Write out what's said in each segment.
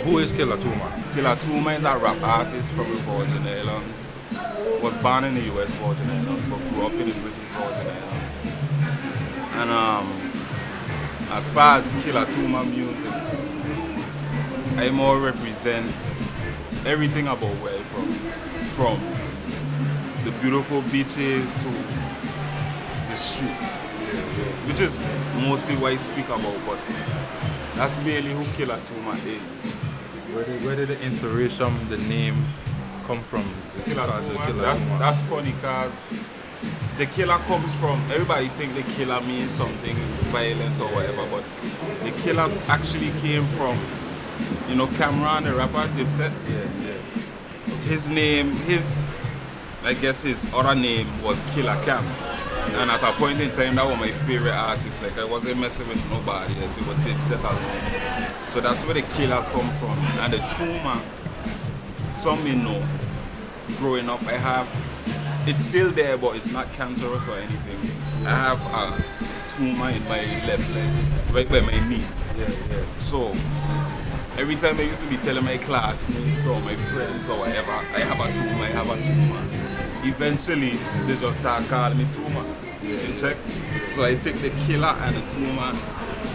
Who is Killa Tooma? Killa Tooma is a rap artist from the Virgin Islands. Was born in the US Virgin Islands, but grew up in the British Virgin Islands. And as far as Killa Tooma music, I more represent everything about where I'm from. From the beautiful beaches to the streets, which is mostly what I speak about, but that's mainly who Killa Tooma is. Where did the inspiration, the name come from? Killa Tooma. That's funny because the Killa comes from, everybody think the Killa means something violent or whatever, but the Killa actually came from, Cameron, the rapper, Dipset. His name, I guess his other name was Killa Cam. And at a point in time, that was my favorite artist. Like, I wasn't messing with nobody else, it was Dipset alone. So that's where the Killa come from. And the Tooma, some may know, growing up, it's still there, but it's not cancerous or anything. I have a Tooma in my left leg, right by my knee. So, every time I used to be telling my classmates or my friends or whatever, I have a Tooma. Eventually, they just start calling me Tooma. You check? So I take the Killa and the Tooma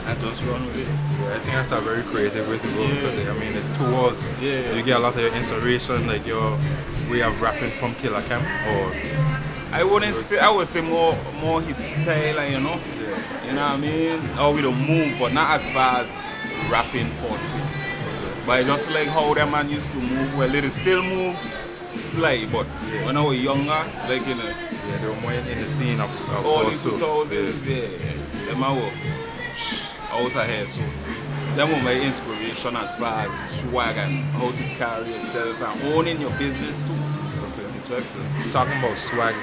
and just run with it. I think that's a very creative way to go because I mean, it's two worlds. You get a lot of your inspiration, like your way of rapping from Killa Cam, or I would say more his style, you know what I mean? Or with a move, but not as far as rapping per se. But I just like how that man used to move. Well, they still move fly, but when I was younger, like they were more in the scene of early 2000s, them man were out of here. So that was my inspiration as far as swag and how to carry yourself and owning your business too. Exactly. Talking about swag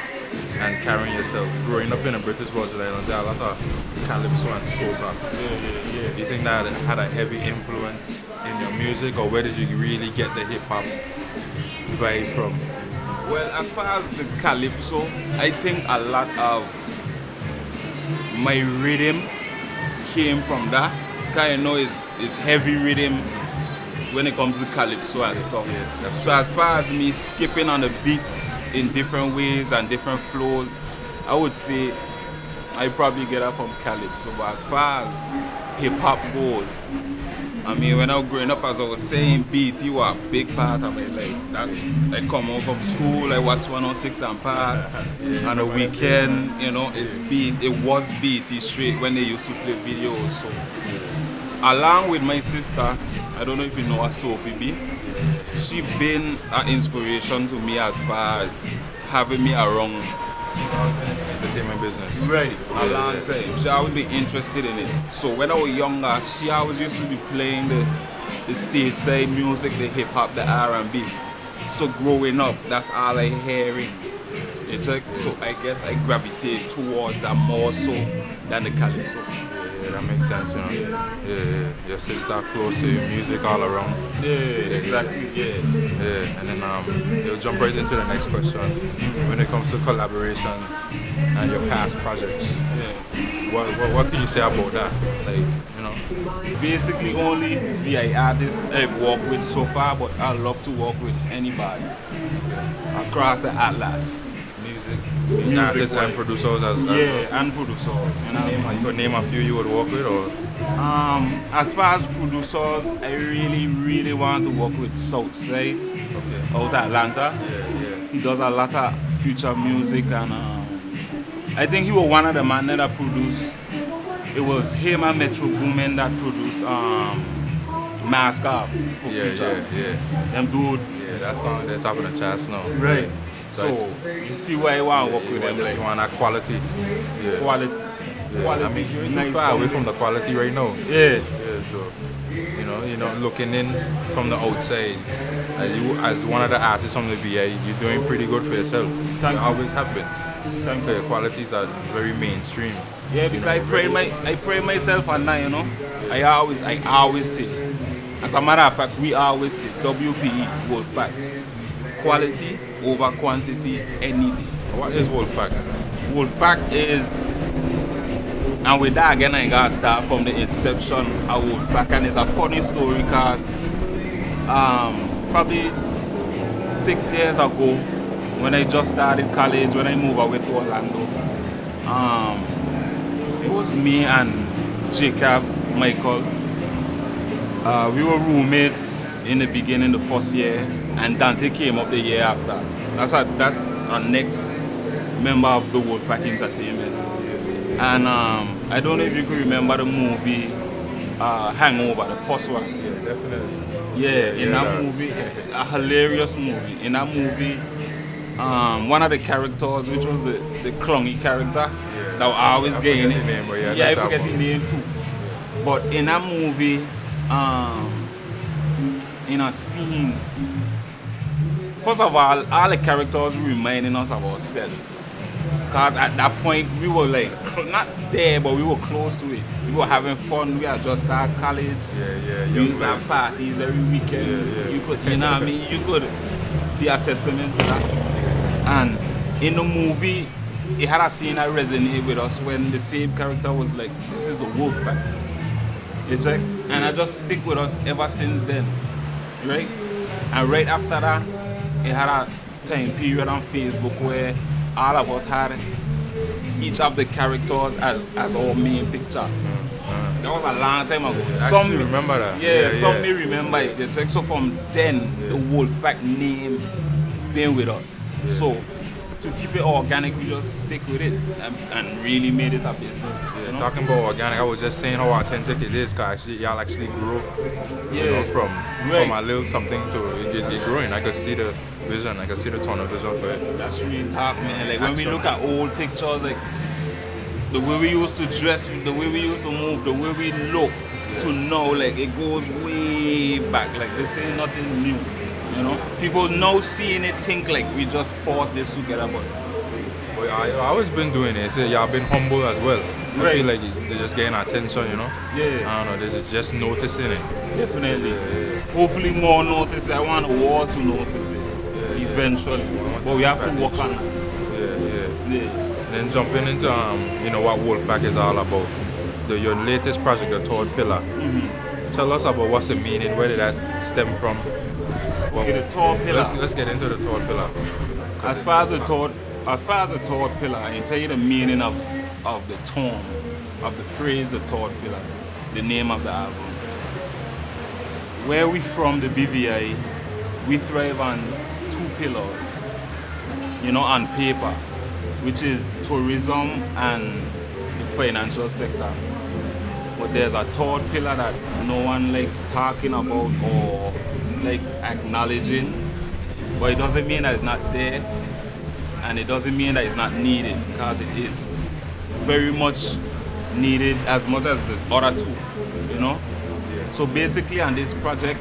and carrying yourself, growing up in the British Virgin Islands, there are a lot of calypso and soca. Do you think that had a heavy influence in your music, or where did you really get the hip hop vibe from? Well, as far as the calypso, I think a lot of my rhythm came from that. Because it's heavy rhythm when it comes to calypso and stuff. So as far as me skipping on the beats in different ways and different flows, I would say I probably get that from calypso. But as far as hip hop goes, I mean, when I was growing up, as I was saying, BT was a big part of my life. I come home from school, I watch 106 and Park. On the weekend, it was BT straight when they used to play videos. So, along with my sister, I don't know if you know her, Sophie B. She been an inspiration to me as far as having me around entertainment business. Right, a long time. She always been interested in it. So when I was younger, she always used to be playing the stateside music, the hip hop, the R&B. So growing up, that's all I hearing. So I guess I gravitate towards that more so than the calypso. That makes sense, Your sister close to your music all around. Exactly. And then you'll jump right into the next question. When it comes to collaborations and your past projects, what can you say about that? Basically only VI artists I've worked with so far, but I love to work with anybody across the Atlas. Music artists and producers as well. And producers. You could name a few you would work with, or? As far as producers, I really want to work with Southside out of Atlanta. He does a lot of future music, and I think he was one of the men that produced. It was him and Metro Boomin that produced Mask Up for Future. Them dude. That song they're top of the charts now. Right. So you see why I want to work with them. You want that quality. Quality. I mean, you're too far away from the quality right now. So you're not looking in from the outside. You, as one of the artists from the VA, you're doing pretty good for yourself. You always have been. Your qualities are very mainstream. Because I pride myself on that, I always say. As a matter of fact, we always say WPE, Wolfpack. Quality over quantity any day. What is Wolfpack? Wolfpack is, and with that again I gotta start from the inception of Wolfpack, and it's a funny story because Probably 6 years ago, when I just started college, when I moved away to Orlando. It was me and Jacob, Michael. We were roommates in the beginning, the first year, and Dante came up the year after. That's our next member of the Wolfpack Entertainment. And I don't know if you could remember the movie Hangover, the first one. Yeah, definitely. Yeah, in that movie, a hilarious movie. In that movie, one of the characters, which was the clungy character, that I always getting it. I forget his name too. But in that movie, in a scene, first of all the characters were reminding us of ourselves. Because at that point, we were like, not there, but we were close to it. We were having fun. We had just started college. We used to have parties every weekend. You could, you know what I mean? You could be a testament to that. And in the movie, it had a scene that resonated with us when the same character was like, this is the Wolfpack. You check? And I just stick with us ever since then. Right? And right after that, it had a time period on Facebook where all of us had each of the characters as our main picture. That was a long time ago. Some remember that. Yeah, some may remember it. It's like, so from then, the Wolfpack name been with us. So to keep it organic, we just stick with it and really made it a business. You know? Talking about organic, I was just saying how authentic it is, because y'all actually grew, you know, from a little something to it growing. I could see the vision, I could see the tunnel vision for it. That's really tough, man. Like when we look at old pictures, like the way we used to dress, the way we used to move, the way we look to now, like it goes way back. Like this ain't nothing new. You know, people now seeing it think like we just forced this together, but I always been doing it. So y'all been humble as well. I feel like they're just getting attention, you know. I don't know, they're just noticing it. Definitely. Hopefully more notice. I want the world to notice it eventually, but we have to work on it. And then jumping into you know what Wolfpack is all about. Your latest project, the Third Pillar. Tell us about what's the meaning. Where did that stem from? Okay, the Third Pillar. Let's get into the Third Pillar. As far as the Third Pillar, I can tell you the meaning of the term, of the phrase, the Third Pillar, the name of the album. Where we from, the BVI, we thrive on two pillars, you know, on paper, which is tourism and the financial sector. But there's a third pillar that no one likes talking about or likes acknowledging, but it doesn't mean that it's not there, and it doesn't mean that it's not needed, because it is very much needed as much as the other two, you know. So basically on this project,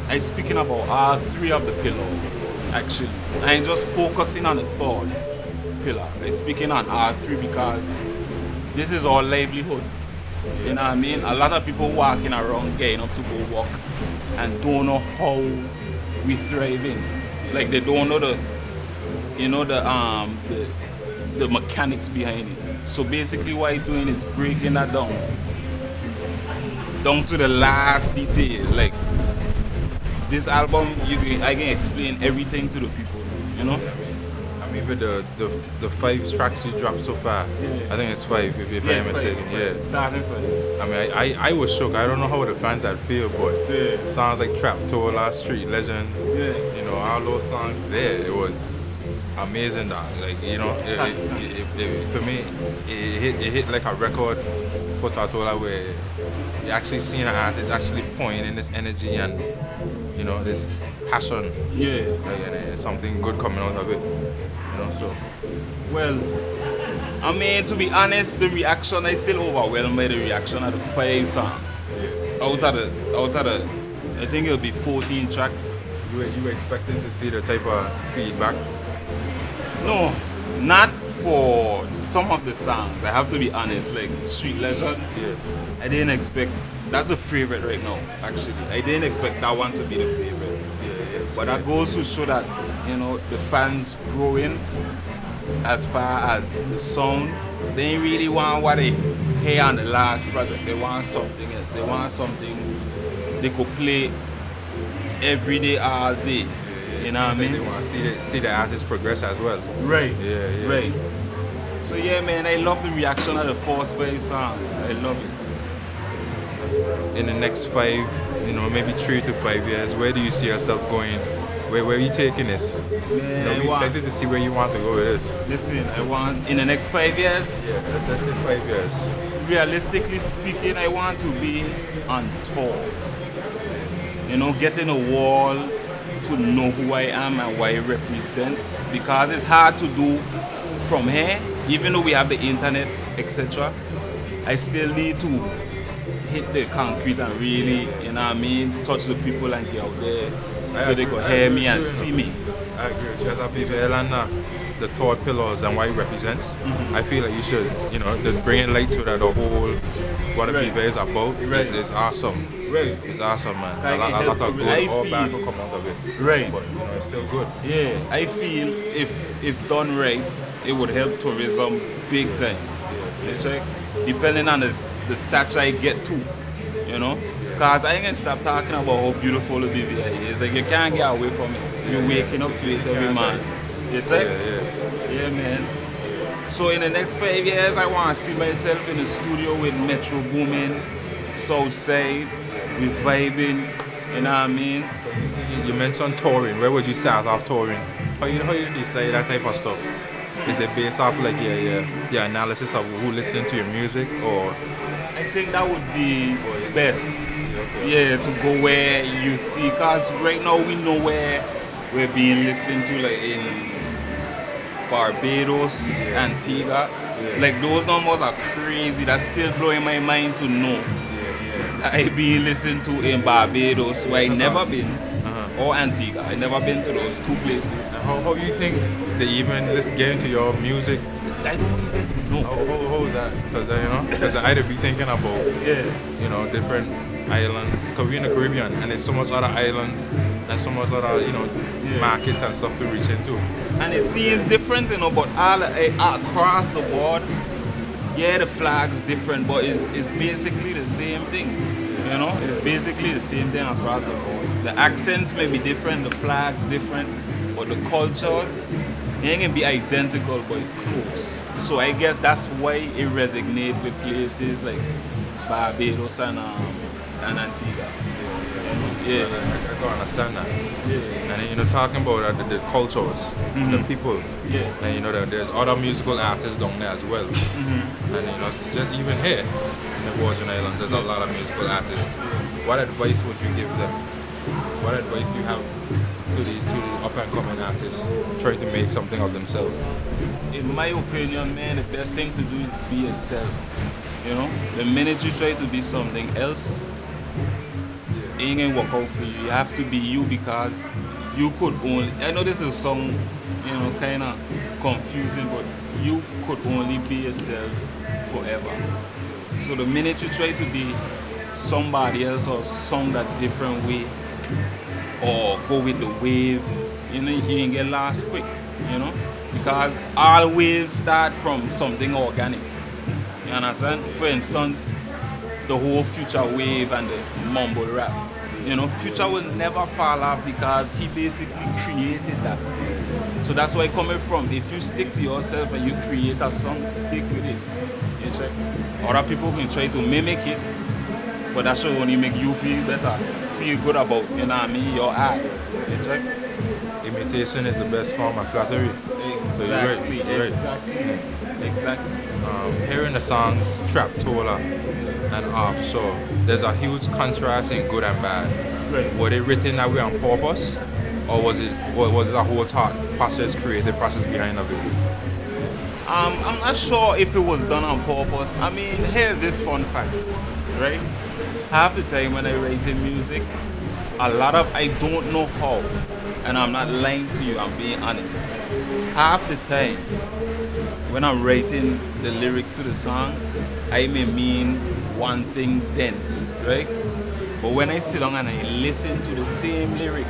I'm speaking about all three of the pillars, actually. I ain't just focusing on the third pillar. I'm speaking on all three because this is our livelihood. You know what I mean? A lot of people walking around getting up to go work and don't know how we thriving. Like they don't know the, you know, the mechanics behind it. So basically what I'm doing is breaking that down to the last detail. Like this album, I can explain everything to the people, you know? I mean, with the 5 tracks you dropped so far, I think it's 5 if I'm mistaken. Starting from. I mean, I was shook. I don't know how the fans would feel, but songs like Trap Tola, Street Legend, you know, all those songs there, it was amazing. That, like, you know, to me, it hit like a record for Tatola where you actually seeing an artist actually pouring in this energy and, you know, this passion. Like, and something good coming out of it. You know, so. Well, I mean, to be honest, the reaction, I still overwhelmed by the reaction of the 5 songs. Out of the, I think it'll be 14 tracks. You were expecting to see the type of feedback? No, not for some of the songs. I have to be honest, like Street Legends. I didn't expect, that's the favorite right now, actually. I didn't expect that one to be the favorite. But that goes to show that, you know, the fans growing as far as the sound. They ain't really want what they hear on the last project. They want something else. They want something they could play every day, all day. You know what I mean? They want to see the artist progress as well. Right. Yeah. Right. So yeah, man, I love the reaction of the first 5 songs. I love it. In the next 5, maybe 3 to 5 years, where do you see yourself going? Where are you taking this? Man, I'm excited to see where you want to go with this. Listen, I want in the next 5 years. Yeah, let's say 5 years. Realistically speaking, I want to be on tour. Getting a wall to know who I am and what I represent, because it's hard to do from here. Even though we have the internet, etc., I still need to hit the concrete and really, touch the people and get out there so they can hear me and see me. I agree with you. As a people and the thought pillars and what it represents, I feel like you should, bring light to that, the whole, what the people is about. It's awesome. Right. It's awesome, man. Like a lot of good or feel, bad will come out of it. Right. But, it's still good. Yeah, I feel if done right, it would help tourism big time. You check? Depending on the stats I get to, Because I ain't gonna stop talking about how beautiful the BVI is. Like, you can't get away from it. You're waking up to it every man. You check? Yeah, man. So in the next 5 years, I want to see myself in the studio with Metro booming, Southside, we vibing, you know what I mean? So you mentioned touring. Where would you start off touring? How you decide that type of stuff? Is it based off like your analysis of who listens to your music, or? I think that would be best. Yeah, to go where you see, cause right now we know where we're being listened to, like in Barbados, Antigua. Like those numbers are crazy. That's still blowing my mind to know. I being listened to in Barbados, where I never been, or Antigua. I never been to those 2 places. How do you think they even get into your music? I don't even know. How is that? Because I'd be thinking about different islands. Because we're in the Caribbean, and there's so much other islands and so much other markets and stuff to reach into. And it seems different, but all across the board. Yeah, the flag's different, but it's basically the same thing. It's basically the same thing across the board. The accents may be different, the flag's different, but the cultures, they ain't gonna be identical, but close. So I guess that's why it resonates with places like Barbados and Antigua. Yeah. I can understand that. Yeah. And then, talking about the cultures, the people, and there's other musical artists down there as well. And just even here in the Virgin Islands, there's a lot of musical artists. What advice would you give them? What advice do you have to these up and coming artists trying to make something of themselves? In my opinion, man, the best thing to do is be yourself. The minute you try to be something else, it ain't gonna work out for you. You have to be you, because you could only, I know this is some, kind of confusing, but you could only be yourself forever. So the minute you try to be somebody else or some that different way, or go with the wave, you ain't get lost quick, because all waves start from something organic. You understand? For instance, the whole Future wave and the mumble rap. Future will never fall off because he basically created that. So that's where coming from. If you stick to yourself and you create a song, stick with it. You check? Other people can try to mimic it, but that should only make you feel better, feel good about, your art. You check? Imitation is the best form of flattery. Exactly. So you're right. Exactly. Hearing the songs Trap Tola and Offshore, there's a huge contrast in good and bad. Right. Were they written that way on purpose, or was it a whole thought process, creative process behind of it? I'm not sure if it was done on purpose. Here's this fun fact, right? Half the time when I write in music, I don't know how, and I'm not lying to you, I'm being honest. Half the time when I'm writing the lyrics to the song, I may mean one thing then, right? But when I sit down and I listen to the same lyric,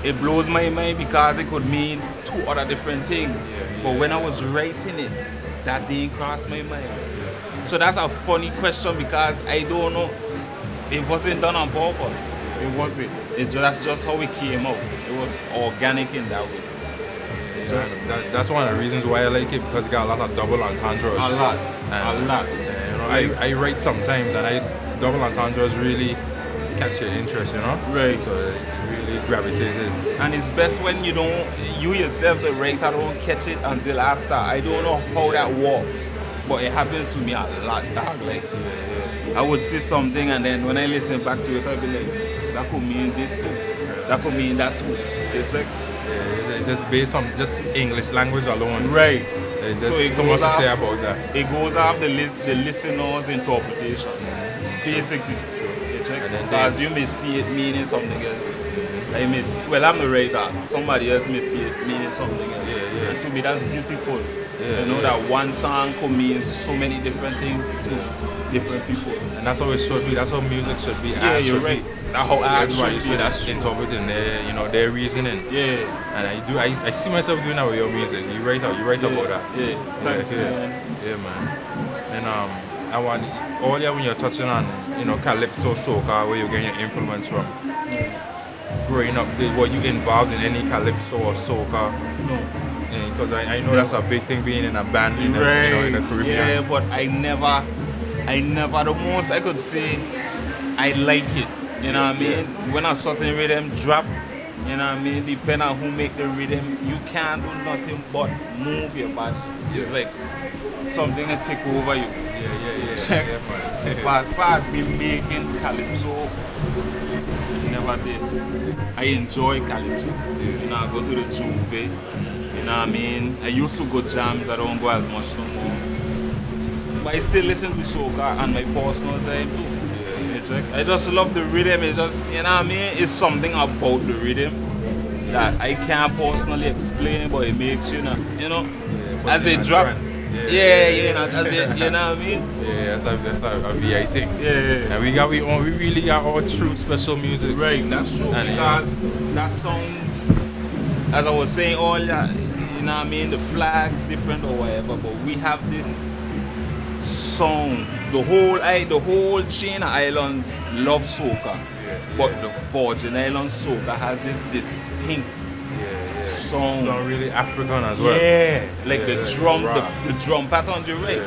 it blows my mind because it could mean 2 other different things. But when I was writing it, that didn't cross my mind. So that's a funny question because I don't know. It wasn't done on purpose. It wasn't. That's just how it came out. It was organic in that way. So that's one of the reasons why I like it, because it got a lot of double entendres. A lot. I write sometimes, and double entendres really catch your interest, Right. So it really gravitated. And it's best when you yourself, the writer, don't catch it until after. I don't know how that works, but it happens to me a lot, dog. Like, I would say something, and then when I listen back to it, I'll be like, that could mean this too. That could mean that too. It's like, it's just based on just English language alone. Right. There's so much to say about that. It goes off the listener's interpretation, basically. Because you may see it meaning something else. I'm the writer. Somebody else may see it meaning something else. And to me, that's beautiful. That one song could mean so many different things to different people. And that's how it should be. That's how music should be. Yeah, you're right. That's how art should be. That's interpreting their reasoning. Yeah. And I see myself doing that with your music. You write about that. Yeah. Thanks, man. Yeah, man. And I want earlier when you're touching on calypso, soca, where you're getting your influence from. Growing up, were you involved in any calypso or soca? No. Because I know that's a big thing, being in a band in the Caribbean. Yeah, but I never, the most I could say, I like it. You know what I mean? When a certain rhythm drop, you know what I mean? Depending on who make the rhythm, you can't do nothing but move your body. It's like something that take over you. Yeah, but as far as me making calypso, never did. I enjoy calypso. I go to the Juve. You know what I mean? I used to go jams. I don't go as much no more. But I still listen to soca on my personal time too. I just love the rhythm. It's just, you know what I mean? It's something about the rhythm that I can't personally explain, but it makes as it drops. As it, you know what I mean? Yeah, that's a VI thing. Yeah. And we really got our true special music. Right, that's true. And because that song, as I was saying earlier, you know what I mean, the flag's different or whatever, but we have this song. The whole chain of islands love soca, but the Virgin Islands soca has this distinct song. It's really African as well. Yeah, like the drum patterns, you're right.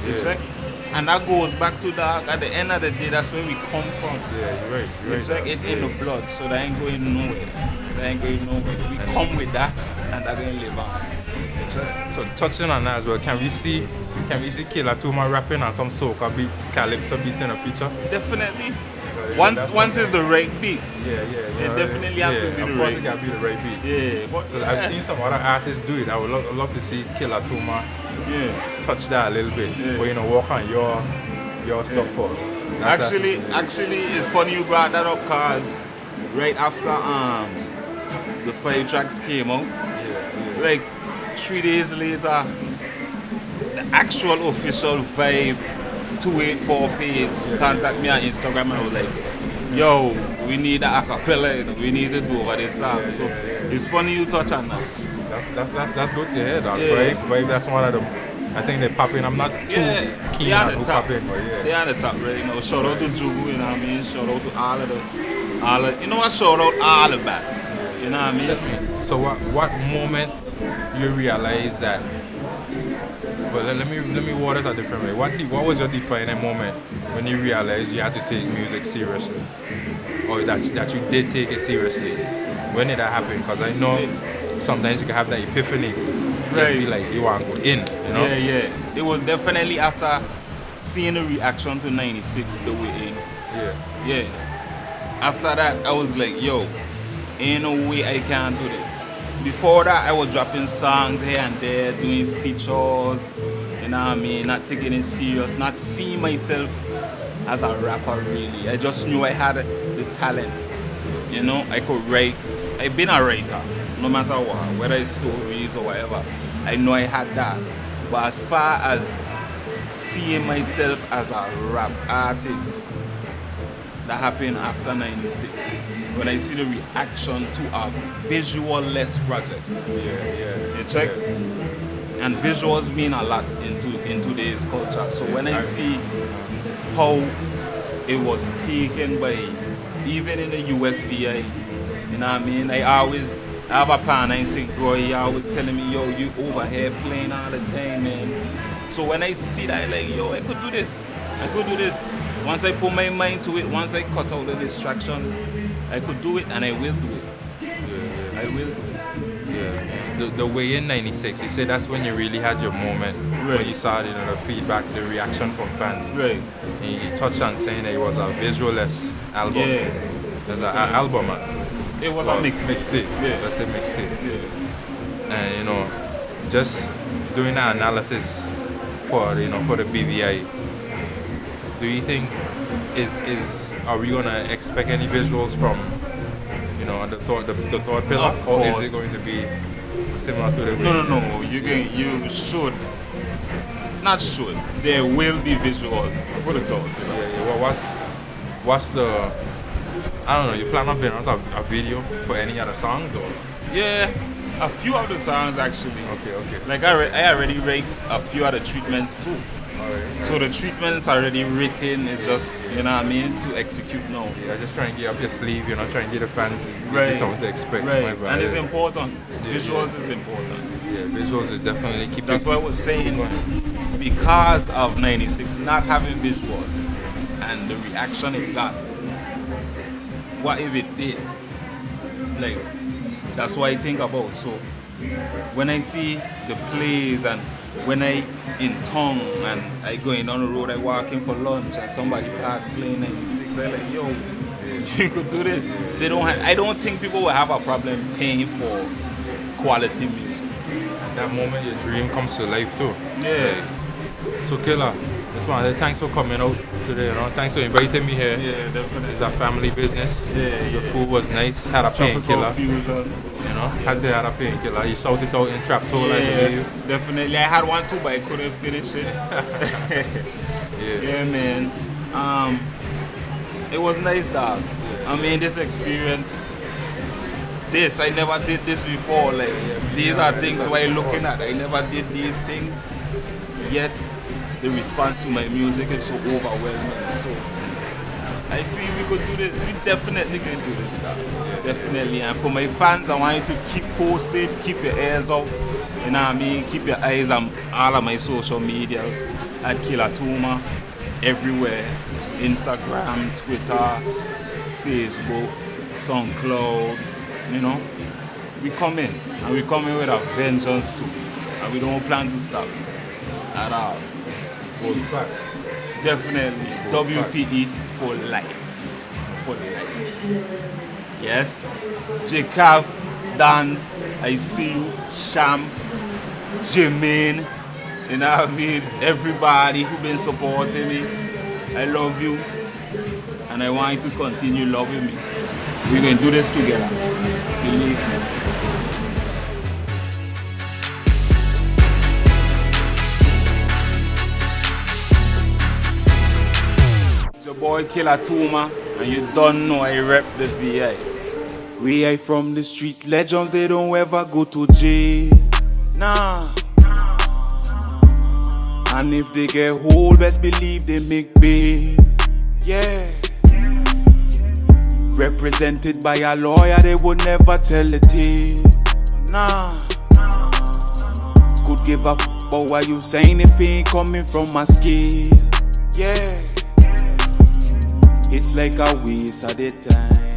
It's like, and that goes back to that. At the end of the day, that's where we come from. Yeah, you're right. It's like it's in the blood, so that ain't going nowhere. We come with that, and that's gonna live on. So touching on that as well, can we see Killa Tooma rapping on some soca beats, calypso beats in the future? Definitely. Once it's the right beat. It definitely has to be the right beat. Of course, it can be the right beat. Yeah, but I've seen some other artists do it. I would love to see Killa Tooma touch that a little bit. But walk on your stuff first. Actually, it's funny you brought that up, cause right after the 5 tracks came out, like 3 days later, the actual official Vibe 284 page contact me on Instagram, and I was like, yo, we need a acapella, we need to do over this song. So it's funny you touch on that. That's good to hear, dog. Vibe, that's one of them. I think they're popping. I'm not too keen on who popping, but they're on the top right now. Shout out to Jugu, you know what I mean? Shout out to all of you know what? Shout out all the bands. You know what I mean? So what moment you realize that? Well, let me word it a different way. What was your defining moment when you realized you had to take music seriously, or that you did take it seriously? When did that happen? Because I know sometimes you can have that epiphany. Just be like, you want to go in, Yeah. It was definitely after seeing the reaction to 96, the way in. Yeah. After that, I was like, yo, ain't no way I can do this. Before that, I was dropping songs here and there, doing features, you know what I mean, not taking it serious, not seeing myself as a rapper really. I just knew I had the talent, I could write. I've been a writer, no matter what, whether it's stories or whatever. I know I had that. But as far as seeing myself as a rap artist, that happened after 96. When I see the reaction to a visual-less project. You check? And visuals mean a lot in today's culture. So when I see how it was taken by even in the US VA, you know what I mean? I have a partner in St. Croix, he always telling me, yo, you over here playing all the time, man. So when I see that, like, yo, I could do this. Once I put my mind to it, once I cut out the distractions, I could do it and I will do it. Yeah. I will do it. Yeah. The way in 96, you said that's when you really had your moment, right. when you saw the feedback, the reaction from fans. Right. And you touched on saying that it was a visualless album. Yeah. There's an album, man. It was a mixtape. Yeah. That's a mixtape. Yeah. And just doing that analysis for the BVI, do you think are we gonna expect any visuals from the third pillar, or is it going to be similar to the way? No. You should. Not should. There will be visuals for the third pillar. Yeah. Well, what's the? I don't know. You plan on putting out a video for any other songs, or? Yeah, a few of the songs actually. Okay. Like I already write a few other treatments too. Alright. So the treatments already written. It's just to execute now. Yeah, just trying to get up your sleeve. Trying to get the fans something to expect. Right. And it's important. Visuals is important. Yeah, visuals is definitely keep. That's what I was saying. Because of 96 not having visuals and the reaction it got. What if it did? Like, that's what I think about. So when I see the plays and when I in town and I going on the road, I walking for lunch and somebody pass playing 96, I like, yo, you could do this. I don't think people will have a problem paying for quality music. That moment your dream comes to life too. Yeah. So Killa, just want to say thanks for coming out today. Thanks for inviting me here. Yeah, definitely. It's a family business. Yeah. The food was nice. Had a painkiller. Fusions. Had to have a painkiller. You shouted out in Trap Toll, I believe. Definitely. I had one too, but I couldn't finish it. Yeah, man. It was nice, dog. I mean, this experience. I never did this before. Like, these are things we're looking at. I never did these things. Yet the response to my music is so overwhelming. So I feel we could do this. We definitely can do this stuff. Definitely. And for my fans, I want you to keep posted, keep your ears out. You know what I mean? Keep your eyes on all of my social medias at Killa Tooma, everywhere. Instagram, Twitter, Facebook, SoundCloud. We come in. And we come in with a vengeance too. And we don't plan to stop at all. Definitely. WPE for life. For life. Yes. Jacob, Dance, I see you, Sham, Jermaine, you know what I mean? Everybody who been supporting me. I love you. And I want you to continue loving me. We're going to do this together. Believe me. Your boy Killa Tooma, and you don't know I rep the VI. We ain't from the street legends, they don't ever go to jail. Nah. And if they get hold, best believe they make bail. Yeah. Represented by a lawyer, they would never tell the tale. Nah. Could give up, but why you saying if it ain't coming from my scale? Yeah. It's like a waste of the time.